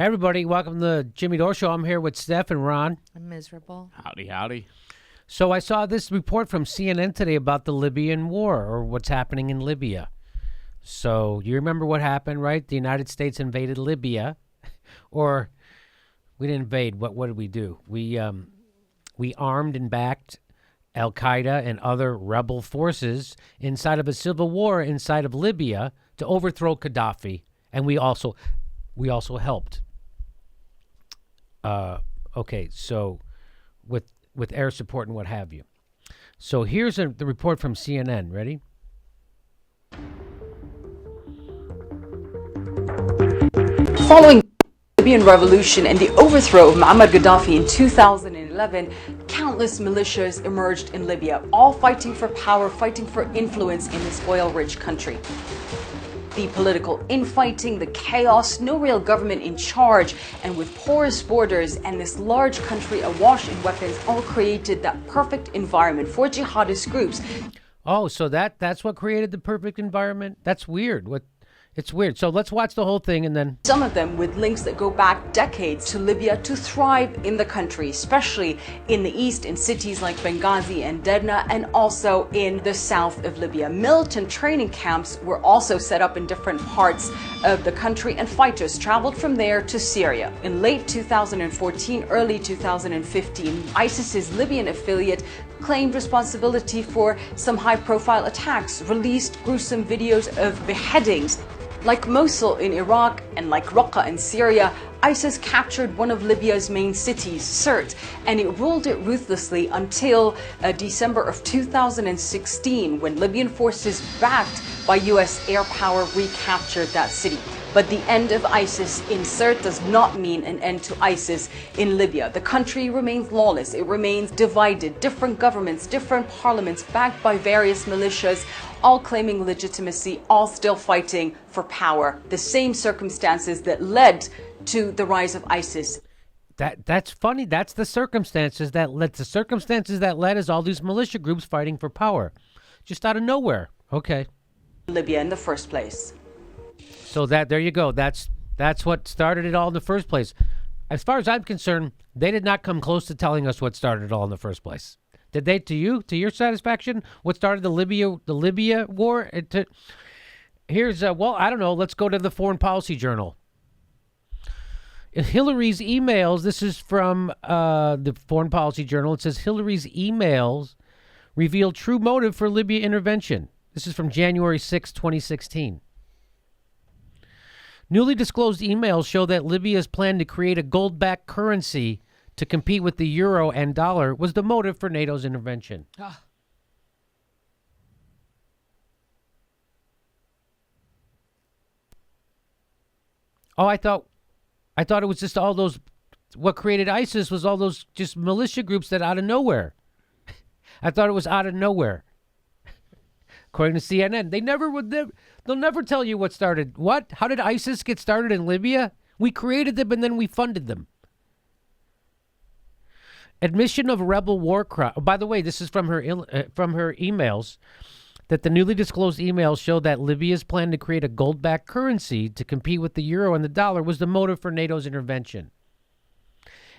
Hey, everybody. Welcome to the Jimmy Dore Show. I'm here with Steph and Ron. I'm miserable. Howdy, howdy. So I saw this report from CNN today about the Libyan war, or what's happening in Libya. So you remember what happened, right? The United States invaded Libya. Or we didn't invade. What did we do? We armed and backed Al-Qaeda and other rebel forces inside of a civil war inside of Libya to overthrow Gaddafi. And we also helped. Okay, so with air support and what have you. So here's the report from CNN. Ready? Following the Libyan revolution and the overthrow of Muammar Gaddafi in 2011, countless militias emerged in Libya, all fighting for power, fighting for influence in this oil-rich country. The political infighting, the chaos, no real government in charge, and with porous borders and this large country awash in weapons all created that perfect environment for jihadist groups. Oh, so that's what created the perfect environment? That's weird. It's weird. So let's watch the whole thing and then... Some of them with links that go back decades to Libya to thrive in the country, especially in the east in cities like Benghazi and Derna, and also in the south of Libya. Militant training camps were also set up in different parts of the country, and fighters traveled from there to Syria. In late 2014, early 2015, ISIS's Libyan affiliate claimed responsibility for some high-profile attacks, released gruesome videos of beheadings. Like Mosul in Iraq and like Raqqa in Syria, ISIS captured one of Libya's main cities, Sirte, and it ruled it ruthlessly until December of 2016, when Libyan forces backed by US air power recaptured that city. But the end of ISIS in Sirte does not mean an end to ISIS in Libya. The country remains lawless. It remains divided. Different governments, different parliaments, backed by various militias, all claiming legitimacy, all still fighting for power. The same circumstances that led to the rise of ISIS. That's funny. That's the circumstances that led. The circumstances that led is all these militia groups fighting for power, just out of nowhere. Okay. Libya in the first place. So there you go. That's what started it all in the first place. As far as I'm concerned, they did not come close to telling us what started it all in the first place. Did they? To your satisfaction? What started the Libya war? Here's well, I don't know. Let's go to the Foreign Policy Journal. Hillary's emails. This is from the Foreign Policy Journal. It says Hillary's emails reveal true motive for Libya intervention. This is from January 6, 2016. Newly disclosed emails show that Libya's plan to create a gold-backed currency to compete with the euro and dollar was the motive for NATO's intervention. Oh, I thought it was just all those, what created ISIS was all those just militia groups that out of nowhere. I thought it was out of nowhere. According to CNN, they'll never tell you what started. What? How did ISIS get started in Libya? We created them and then we funded them. Admission of rebel war crime. Oh, by the way, this is from her emails, that the newly disclosed emails show that Libya's plan to create a gold-backed currency to compete with the euro and the dollar was the motive for NATO's intervention.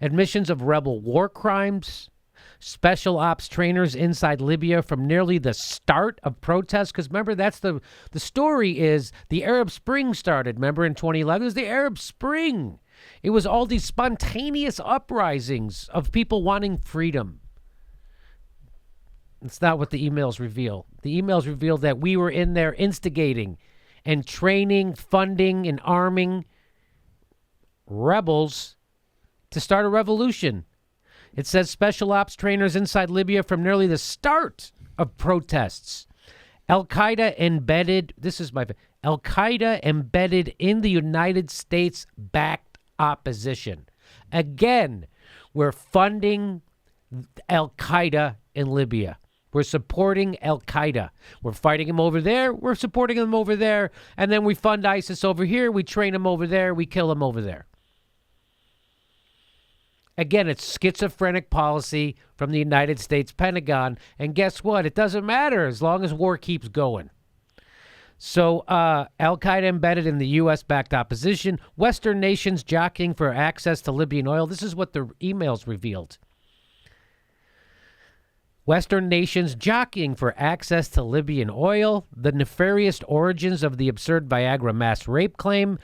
Admissions of rebel war crimes, special ops trainers inside Libya from nearly the start of protests. Because remember, that's the story is the Arab Spring started. Remember in 2011, it was the Arab Spring. It was all these spontaneous uprisings of people wanting freedom. It's not what the emails reveal. The emails reveal that we were in there instigating and training, funding, and arming rebels to start a revolution. It says special ops trainers inside Libya from nearly the start of protests. Al-Qaeda embedded in the United States backed opposition. Again, we're funding Al-Qaeda in Libya. We're supporting Al-Qaeda. We're fighting them over there. We're supporting them over there. And then we fund ISIS over here. We train them over there. We kill them over there. Again, it's schizophrenic policy from the United States Pentagon. And guess what? It doesn't matter as long as war keeps going. So Al-Qaeda embedded in the U.S.-backed opposition, Western nations jockeying for access to Libyan oil. This is what the emails revealed. Western nations jockeying for access to Libyan oil, the nefarious origins of the absurd Viagra mass rape claim,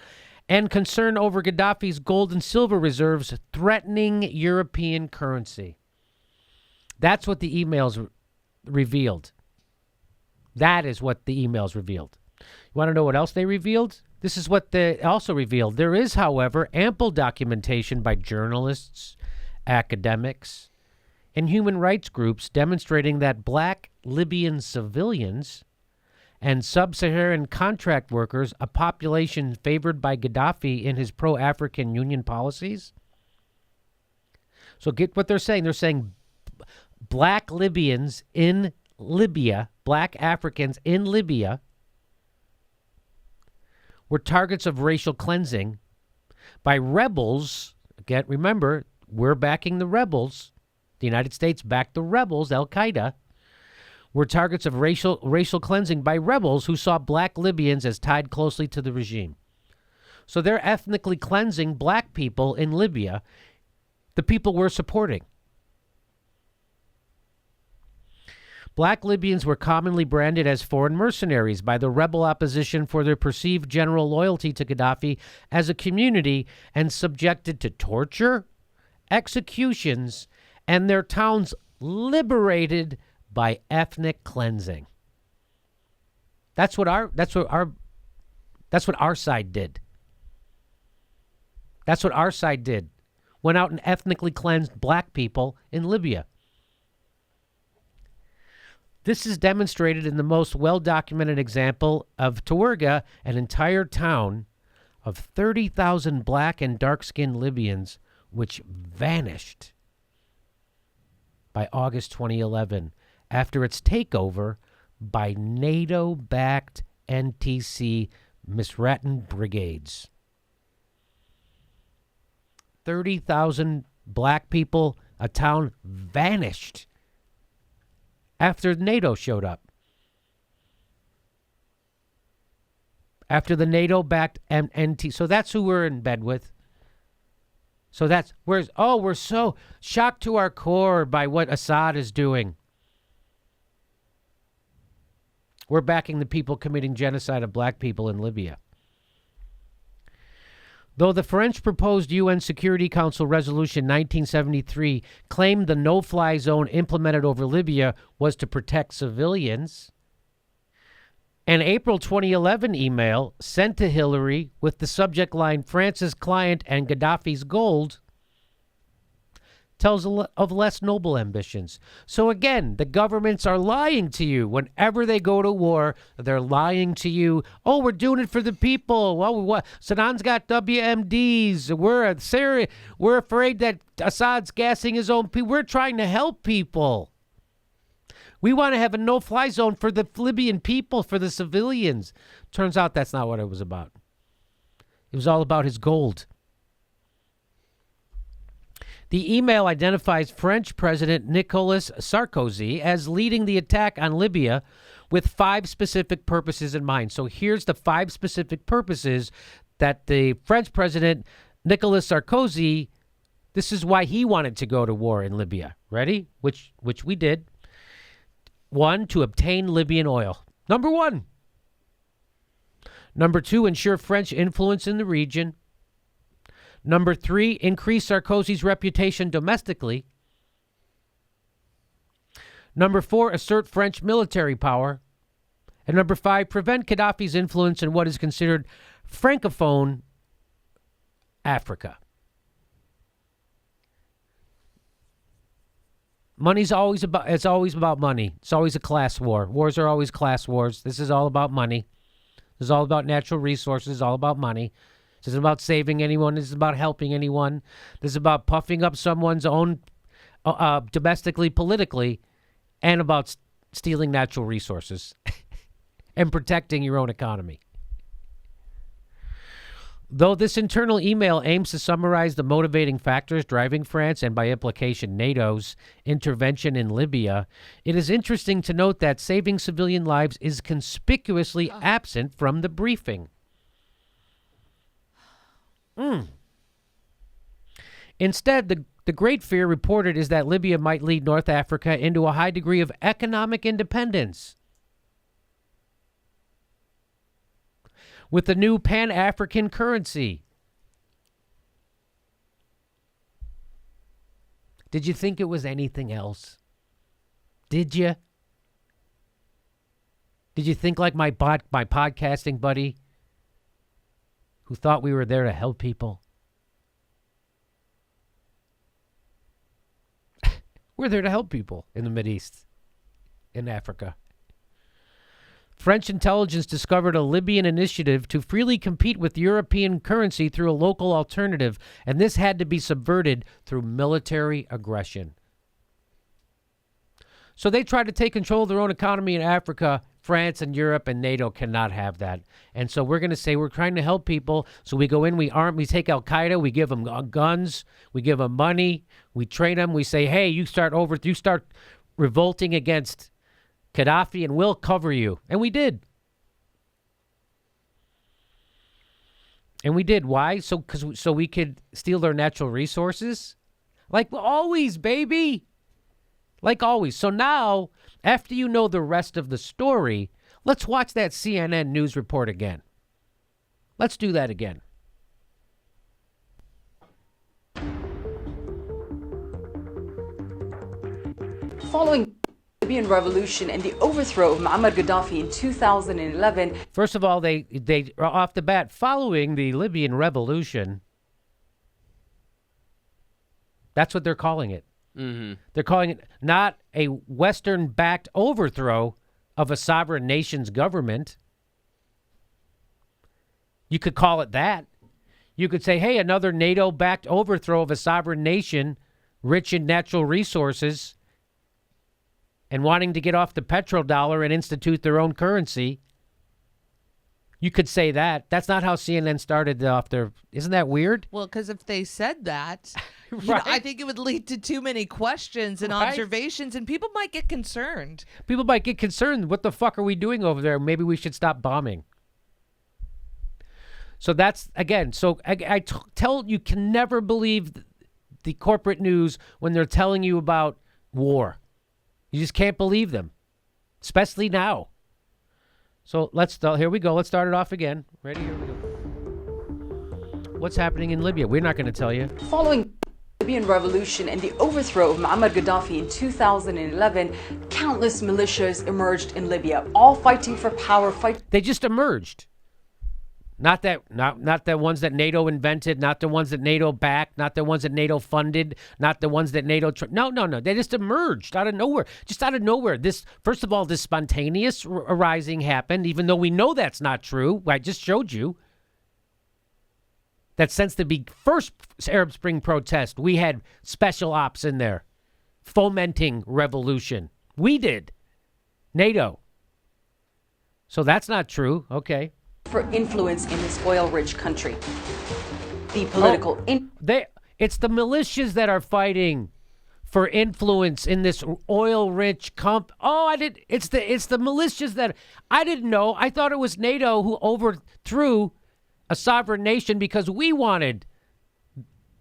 and concern over Gaddafi's gold and silver reserves threatening European currency. That's what the emails revealed. That is what the emails revealed. You want to know what else they revealed? This is what they also revealed. There is, however, ample documentation by journalists, academics, and human rights groups demonstrating that black Libyan civilians and sub-Saharan contract workers, a population favored by Gaddafi in his pro-African Union policies. So get what they're saying. They're saying black Libyans in Libya, black Africans in Libya, were targets of racial cleansing by rebels. Again, remember, we're backing the rebels. The United States backed the rebels, Al-Qaeda, were targets of racial cleansing by rebels who saw black Libyans as tied closely to the regime. So they're ethnically cleansing black people in Libya, the people we're supporting. Black Libyans were commonly branded as foreign mercenaries by the rebel opposition for their perceived general loyalty to Gaddafi as a community and subjected to torture, executions, and their towns liberated by ethnic cleansing. That's what our side did. That's what our side did. Went out and ethnically cleansed black people in Libya. This is demonstrated in the most well-documented example of Tawerga, an entire town of 30,000 black and dark-skinned Libyans, which vanished by August 2011 after its takeover by NATO-backed NTC Misratan brigades. 30,000 black people, a town vanished after NATO showed up. After the NATO-backed NT. So that's who we're in bed with. So that's, we're so shocked to our core by what Assad is doing. We're backing the people committing genocide of black people in Libya. Though the French proposed UN Security Council Resolution 1973 claimed the no-fly zone implemented over Libya was to protect civilians, an April 2011 email sent to Hillary with the subject line, France's client and Gaddafi's gold, tells of less noble ambitions. So again, the governments are lying to you. Whenever they go to war, they're lying to you. Oh, we're doing it for the people. Well, what? Saddam's got WMDs. We're afraid that Assad's gassing his own people. We're trying to help people. We want to have a no-fly zone for the Libyan people, for the civilians. Turns out that's not what it was about. It was all about his gold. The email identifies French President Nicolas Sarkozy as leading the attack on Libya with 5 specific purposes in mind. So here's the 5 specific purposes that the French President Nicolas Sarkozy, this is why he wanted to go to war in Libya. Ready? Which we did. 1, to obtain Libyan oil. Number 1. Number 2, ensure French influence in the region. Number 3, increase Sarkozy's reputation domestically. Number 4, assert French military power. And number 5, prevent Gaddafi's influence in what is considered Francophone Africa. It's always about money. It's always a class war. Wars are always class wars. This is all about money. This is all about natural resources. It's all about money. This isn't about saving anyone. This is about helping anyone. This is about puffing up someone's own domestically, politically, and about stealing natural resources and protecting your own economy. Though this internal email aims to summarize the motivating factors driving France and by implication NATO's intervention in Libya, it is interesting to note that saving civilian lives is conspicuously absent from the briefing. Instead, the great fear reported is that Libya might lead North Africa into a high degree of economic independence. With the new Pan-African currency. Did you think it was anything else? Did you? Did you think like my podcasting buddy who thought we were there to help people? We're there to help people in the Mideast, in Africa. French intelligence discovered a Libyan initiative to freely compete with European currency through a local alternative, and this had to be subverted through military aggression. So they tried to take control of their own economy in Africa. France and Europe and NATO cannot have that. And so we're going to say we're trying to help people. So we go in, we take Al-Qaeda, we give them guns, we give them money, we train them. We say, hey, you start revolting against Gaddafi and we'll cover you. And we did. And we did. Why? So we could steal their natural resources? Like always, baby. Like always. So now, after you know the rest of the story, let's watch that CNN news report again. Let's do that again. Following the Libyan revolution and the overthrow of Muammar Gaddafi in 2011. First of all, they off the bat, following the Libyan revolution, that's what they're calling it. Mm-hmm. They're calling it not a Western-backed overthrow of a sovereign nation's government. You could call it that. You could say, hey, another NATO-backed overthrow of a sovereign nation rich in natural resources and wanting to get off the petrodollar and institute their own currency. You could say that. That's not how CNN started off their... Isn't that weird? Well, because if they said that, right? I think it would lead to too many questions and observations, and people might get concerned. People might get concerned. What the fuck are we doing over there? Maybe we should stop bombing. So that's, again, so I tell you can never believe the corporate news when they're telling you about war. You just can't believe them, especially now. So here we go. Let's start it off again. Ready? Here we go. What's happening in Libya? We're not going to tell you. Following the Libyan revolution and the overthrow of Muammar Gaddafi in 2011, countless militias emerged in Libya, all fighting for power. They just emerged. Not the ones that NATO invented, not the ones that NATO backed, not the ones that NATO funded, not the ones that NATO... No. They just emerged out of nowhere. Just out of nowhere. First of all, this spontaneous rising happened, even though we know that's not true. I just showed you that since the first Arab Spring protest, we had special ops in there fomenting revolution. We did. NATO. So that's not true. Okay. For influence in this oil-rich country. The political... It's the militias that are fighting for influence in this oil-rich It's the militias that... I didn't know. I thought it was NATO who overthrew a sovereign nation because we wanted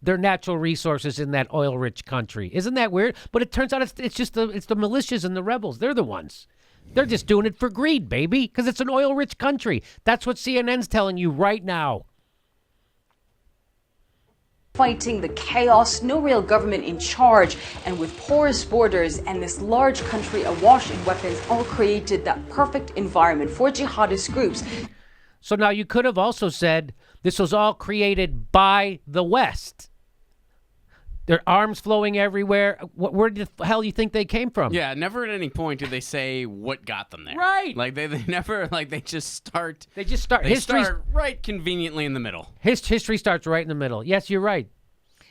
their natural resources in that oil-rich country. Isn't that weird? But it turns out it's the militias and the rebels. They're the ones. They're just doing it for greed, baby, because it's an oil-rich country. That's what CNN's telling you right now. Fighting the chaos, no real government in charge, and with porous borders and this large country awash in weapons, all created that perfect environment for jihadist groups. So now you could have also said this was all created by the West. Their arms flowing everywhere. Where the hell do you think they came from? Yeah, never at any point did they say what got them there. Right. Like they never, like they just start. They just start. They start right conveniently in the middle. History starts right in the middle. Yes, you're right.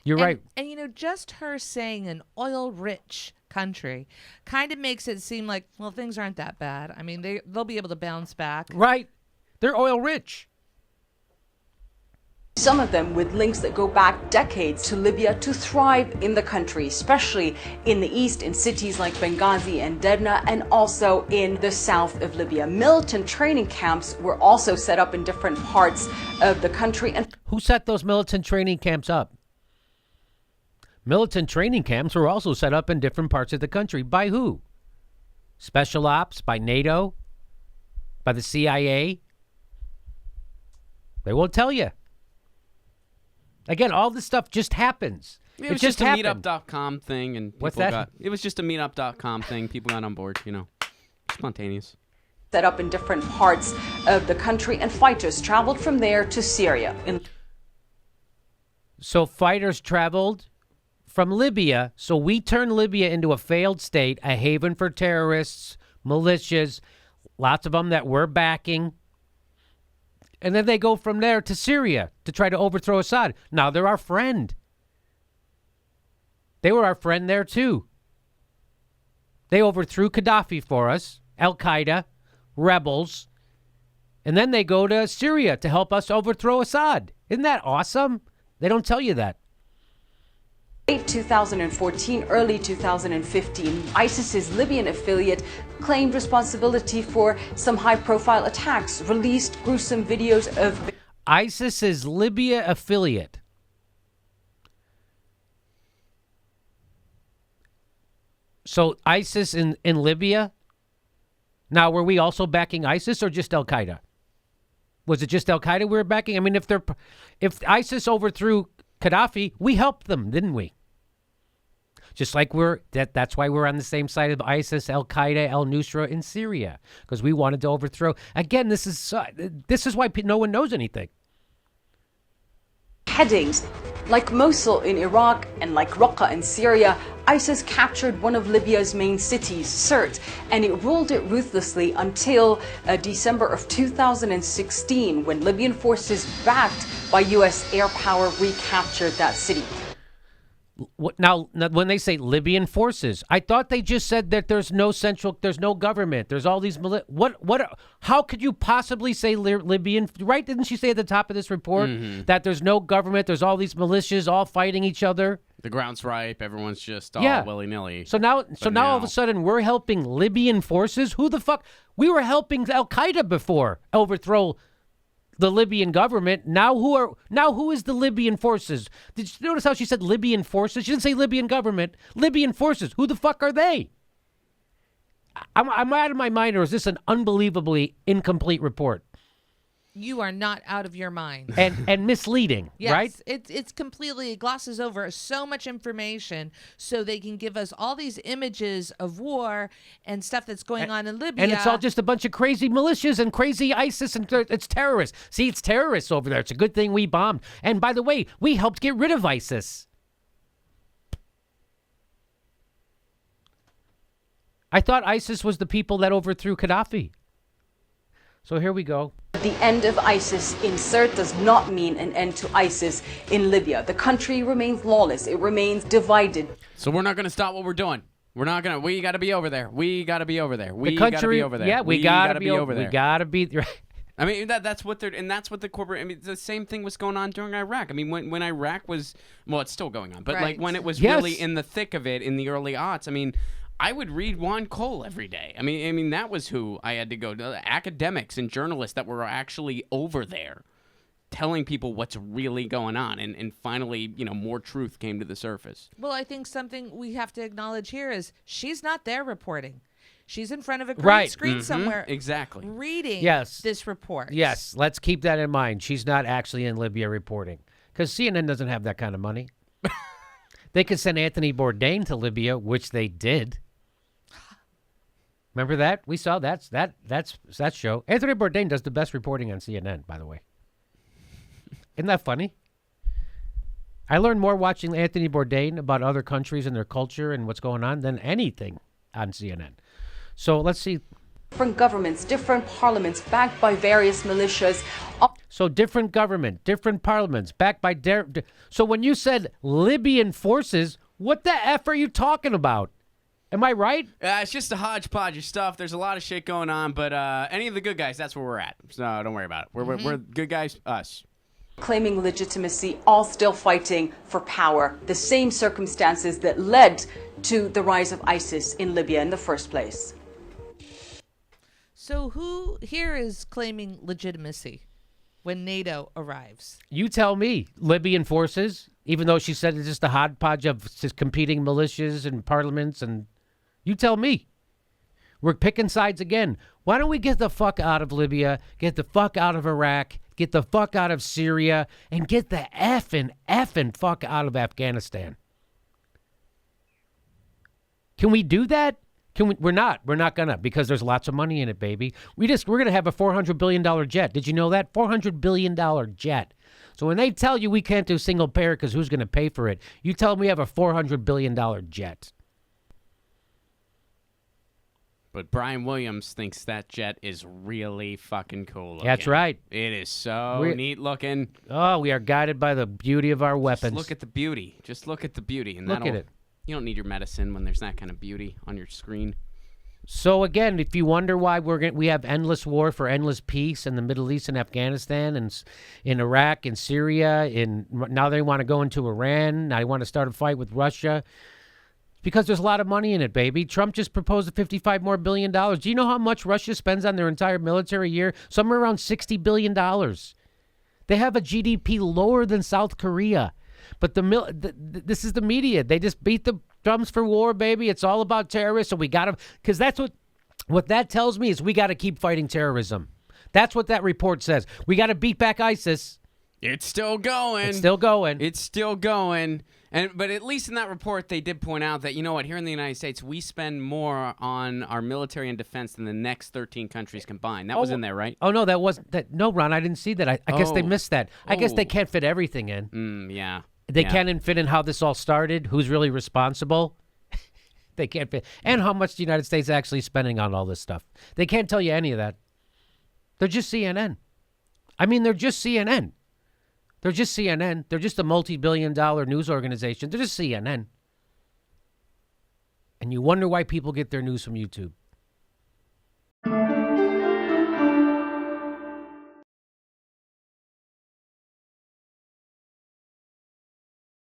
You're right. And just her saying an oil-rich country kind of makes it seem like, well, things aren't that bad. I mean, they'll be able to bounce back. Right. They're oil rich. Some of them with links that go back decades to Libya to thrive in the country, especially in the east in cities like Benghazi and Derna, and also in the south of Libya. Militant training camps were also set up in different parts of the country. And Who set those militant training camps up? Militant training camps were also set up in different parts of the country. By who? Special Ops? By NATO? By the CIA? They won't tell you. Again, all this stuff just happens. It was just a happened. meetup.com thing, and What's people that? it was just a meetup.com thing. People got on board, spontaneous. set up in different parts of the country, and fighters traveled from there to Syria. So fighters traveled from Libya. So we turned Libya into a failed state, a haven for terrorists, militias, lots of them that we're backing. And then they go from there to Syria to try to overthrow Assad. Now they're our friend. They were our friend there too. They overthrew Gaddafi for us, Al-Qaeda, rebels, and then they go to Syria to help us overthrow Assad. Isn't that awesome? They don't tell you that. Late 2014, early 2015, ISIS's Libyan affiliate claimed responsibility for some high-profile attacks, released gruesome videos of ISIS's Libya affiliate. So ISIS in Libya? Now, were we also backing ISIS or just Al-Qaeda? Was it just Al-Qaeda we were backing? I mean, if ISIS overthrew Gaddafi, we helped them, didn't we? Just like that's why we're on the same side of ISIS, Al-Qaeda, al-Nusra in Syria, because we wanted to overthrow. Again, this is why no one knows anything. headings. Like Mosul in Iraq and like Raqqa in Syria, ISIS captured one of Libya's main cities, Sirte, and it ruled it ruthlessly until December of 2016, when Libyan forces backed by U.S. air power recaptured that city. Now, when they say Libyan forces, I thought they just said that there's no government. There's all these how could you possibly say Libyan, right? Didn't she say at the top of this report that there's no government, there's all these militias all fighting each other? The ground's ripe, everyone's just all willy-nilly. So now all of a sudden we're helping Libyan forces? Who the fuck? We were helping Al-Qaeda before overthrow the Libyan government. Now who is the Libyan forces? Did you notice how she said Libyan forces? She didn't say Libyan government. Libyan forces. Who the fuck are they? I'm out of my mind, or is this an unbelievably incomplete report? You are not out of your mind. And misleading, Yes, right? it's completely, it glosses over so much information so they can give us all these images of war and stuff that's going on in Libya. And it's all just a bunch of crazy militias and crazy ISIS, and it's terrorists. See, it's terrorists over there. It's a good thing we bombed. And by the way, we helped get rid of ISIS. I thought ISIS was the people that overthrew Gaddafi. So here we go. The end of ISIS in Sirte does not mean an end to ISIS in Libya. The country remains lawless. It remains divided. So we're not going to stop what we're doing. We're not going to. We got to be over there. We got to be over there. We The got to country, be over there. yeah, we got to be over there. We got to be. I mean, that's what they're, and that's what the corporate. I mean, the same thing was going on during Iraq. I mean, when Iraq was, well, it's still going on, but like when it was really in the thick of it in the early aughts. I mean, I would read Juan Cole every day. I mean that was who I had to go to. Academics and journalists that were actually over there, telling people what's really going on, and finally, more truth came to the surface. Well, I think something we have to acknowledge here is she's not there reporting. She's in front of a green Right. screen somewhere, Exactly. reading this report. Yes, let's keep that in mind. She's not actually in Libya reporting, because CNN doesn't have that kind of money. They could send Anthony Bourdain to Libya, which they did. Remember that? We saw that show. Anthony Bourdain does the best reporting on CNN, by the way. Isn't that funny? I learned more watching Anthony Bourdain about other countries and their culture and what's going on than anything on CNN. So let's see. Different governments, different parliaments backed by various militias. So different government, different parliaments backed by... So when you said Libyan forces, what the F are you talking about? Am I right? It's just a hodgepodge of stuff. There's a lot of shit going on, but any of the good guys, that's where we're at. So don't worry about it. We're good guys, us. claiming legitimacy, all still fighting for power. The same circumstances that led to the rise of ISIS in Libya in the first place. So who here is claiming legitimacy when NATO arrives? You tell me. Libyan forces, even though she said it's just a hodgepodge of just competing militias and parliaments, and you tell me. We're picking sides again. Why don't we get the fuck out of Libya, get the fuck out of Iraq, get the fuck out of Syria, and get the effing fuck out of Afghanistan? Can we do that? Can we? We're not gonna, because there's lots of money in it, baby. We're gonna have a $400 billion jet. Did you know that? $400 billion jet. So when they tell you we can't do single payer because who's gonna pay for it? You tell them we have a $400 billion jet. But Brian Williams thinks that jet is really fucking cool looking. That's right. It is so neat looking. Oh, we are guided by the beauty of our weapons. Just look at the beauty. Just look at the beauty. And look at it. You don't need your medicine when there's that kind of beauty on your screen. So again, if you wonder why we have endless war for endless peace in the Middle East and Afghanistan and in Iraq and Syria, now they want to go into Iran, now they want to start a fight with Russia, because there's a lot of money in it, baby. Trump just proposed a $55 billion. Do you know how much Russia spends on their entire military year? Somewhere around $60 billion. They have a GDP lower than South Korea. But this is the media. They just beat the drums for war, baby. It's all about terrorists, and we got to, because that's what that tells me is we got to keep fighting terrorism. That's what that report says. We got to beat back ISIS. It's still going. It's still going. It's still going. But at least in that report, they did point out that, you know what, here in the United States, we spend more on our military and defense than the next 13 countries combined. That was in there, right? Oh, no, that wasn't. No, Ron, I didn't see that. I guess they missed that. I guess they can't fit everything in. Yeah. They can't fit in how this all started, who's really responsible. They can't fit. And how much the United States is actually spending on all this stuff. They can't tell you any of that. They're just CNN. I mean, they're just CNN. They're just CNN. They're just a multi-billion-dollar news organization. They're just CNN. And you wonder why people get their news from YouTube.